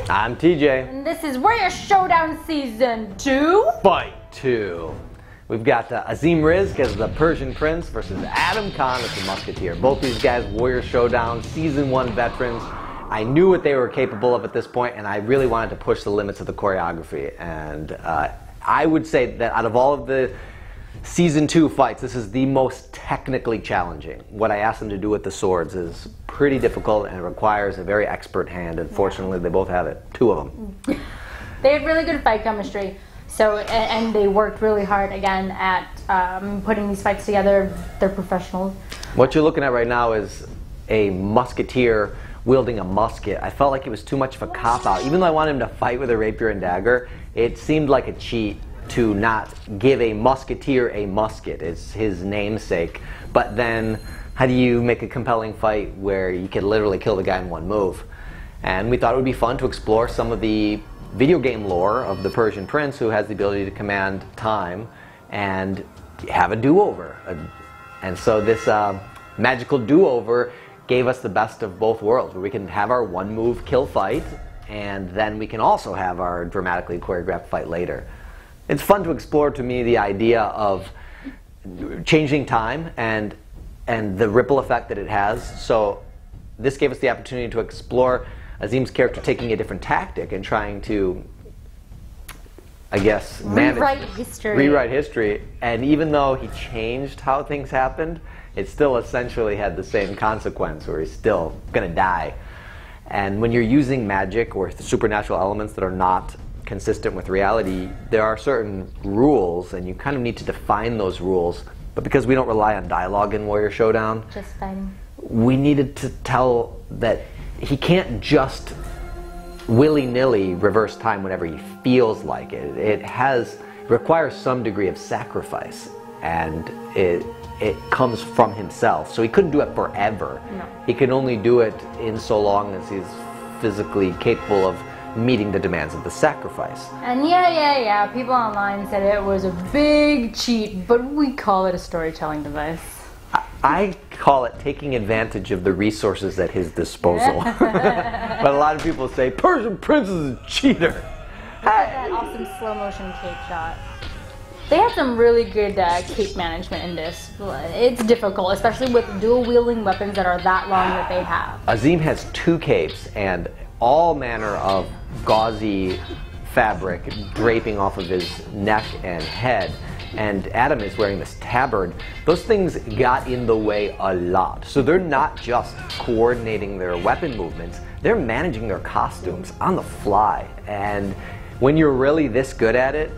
Natalie. I'm TJ. And this is Warrior Showdown Season 2. Fight 2. We've got Azim Rizk as the Persian Prince versus Adam Khan as the Musketeer. Both these guys, Warrior Showdown, Season 1 veterans. I knew what they were capable of at this point, and I really wanted to push the limits of the choreography. And I would say that out of all of the Season 2 fights, this is the most technically challenging. What I asked them to do with the swords is pretty difficult, and it requires a very expert hand. Unfortunately, they both have it. Two of them. They have really good fight chemistry. So, and they worked really hard again at putting these fights together. They're professionals. What you're looking at right now is a musketeer wielding a musket. I felt like it was too much of a cop-out. Even though I wanted him to fight with a rapier and dagger, it seemed like a cheat to not give a musketeer a musket. It's his namesake. But then, how do you make a compelling fight where you could literally kill the guy in one move? And we thought it would be fun to explore some of the video game lore of the Persian Prince, who has the ability to command time and have a do-over. And so this magical do-over gave us the best of both worlds, where we can have our one-move kill fight, and then we can also have our dramatically choreographed fight later. It's fun to explore, to me, the idea of changing time and the ripple effect that it has. So this gave us the opportunity to explore Azim's character taking a different tactic and trying to, I guess, rewrite history. Rewrite history. And even though he changed how things happened, it still essentially had the same consequence, where he's still going to die. And when you're using magic or supernatural elements that are not consistent with reality, there are certain rules, and you kind of need to define those rules. But because we don't rely on dialogue in Warrior Showdown, just fighting, we needed to tell that he can't just willy-nilly reverse time whenever he feels like it. It requires some degree of sacrifice, and it comes from himself. So he couldn't do it forever. No. He can only do it in so long as he's physically capable of meeting the demands of the sacrifice. And yeah, people online said it was a big cheat, but we call it a storytelling device. I call it taking advantage of the resources at his disposal. But a lot of people say, Persian Prince is a cheater. Look at that awesome slow motion cape shot. They have some really good cape management in this. It's difficult, especially with dual wielding weapons that are that long that they have. Azim has two capes and all manner of gauzy fabric draping off of his neck and head. And Adam is wearing this tabard. Those things got in the way a lot. So they're not just coordinating their weapon movements, they're managing their costumes on the fly. And when you're really this good at it,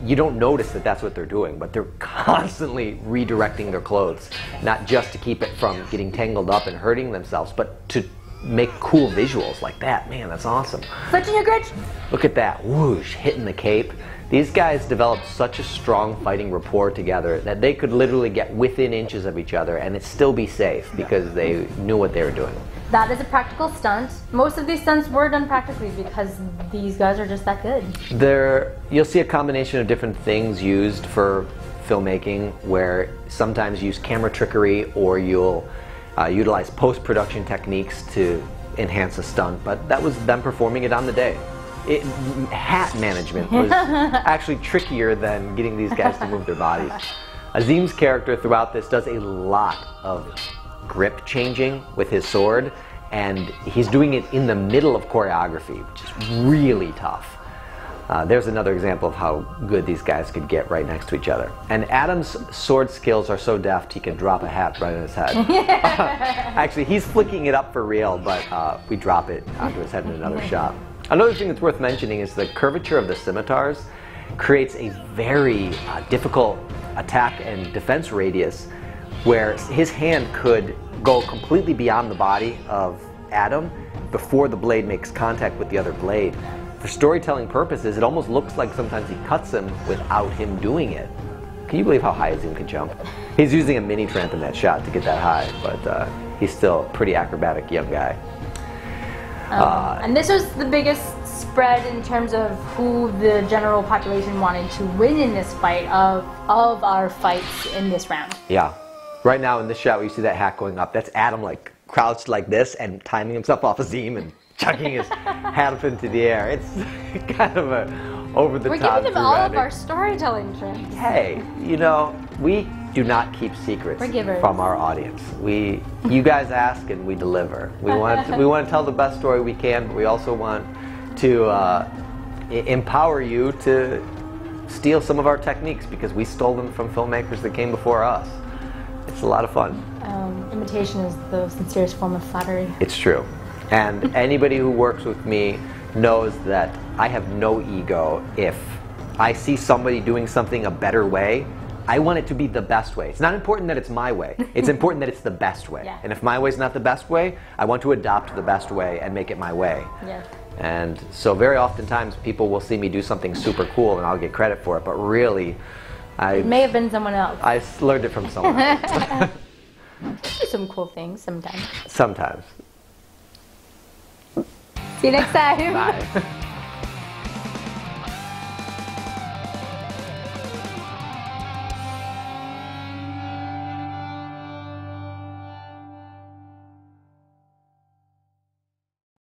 you don't notice that that's what they're doing, but they're constantly redirecting their clothes, not just to keep it from getting tangled up and hurting themselves, but to make cool visuals like that. Man, that's awesome. Clutching your grudge. Look at that, whoosh, hitting the cape. These guys developed such a strong fighting rapport together that they could literally get within inches of each other and it still be safe because they knew what they were doing. That is a practical stunt. Most of these stunts were done practically because these guys are just that good. You'll see a combination of different things used for filmmaking, where sometimes you use camera trickery or you'll utilize post-production techniques to enhance a stunt, but that was them performing it on the day. Hat management was actually trickier than getting these guys to move their bodies. Azim's character throughout this does a lot of grip changing with his sword, and he's doing it in the middle of choreography, which is really tough. There's another example of how good these guys could get right next to each other. And Adam's sword skills are so deft he can drop a hat right on his head. Actually, he's flicking it up for real, but we drop it onto his head in another shot. Another thing that's worth mentioning is the curvature of the scimitars creates a very difficult attack and defense radius, where his hand could go completely beyond the body of Adam before the blade makes contact with the other blade. For storytelling purposes, it almost looks like sometimes he cuts him without him doing it. Can you believe how high Azim can jump? He's using a mini tramp in that shot to get that high, but he's still a pretty acrobatic young guy. And this was the biggest spread in terms of who the general population wanted to win in this fight of our fights in this round. Yeah. Right now in this shot where you see that hat going up, that's Adam like crouched like this and timing himself off Azim and chucking his hat up into the air. It's kind of a over-the-top. We're giving them all of dramatic. our storytelling tricks. Hey, you know, we do not keep secrets We're givers. from our audience. You guys ask and we deliver. We want to tell the best story we can, but we also want to empower you to steal some of our techniques because we stole them from filmmakers that came before us. It's a lot of fun. Imitation is the sincerest form of flattery. It's true. And anybody who works with me knows that I have no ego. If I see somebody doing something a better way, I want it to be the best way. It's not important that it's my way. It's important that it's the best way. Yeah. And if my way is not the best way, I want to adopt the best way and make it my way. Yeah. And so very oftentimes people will see me do something super cool and I'll get credit for it, but really It may have been someone else. I learned it from someone else. Do some cool things sometimes. Sometimes. See you next time. Bye.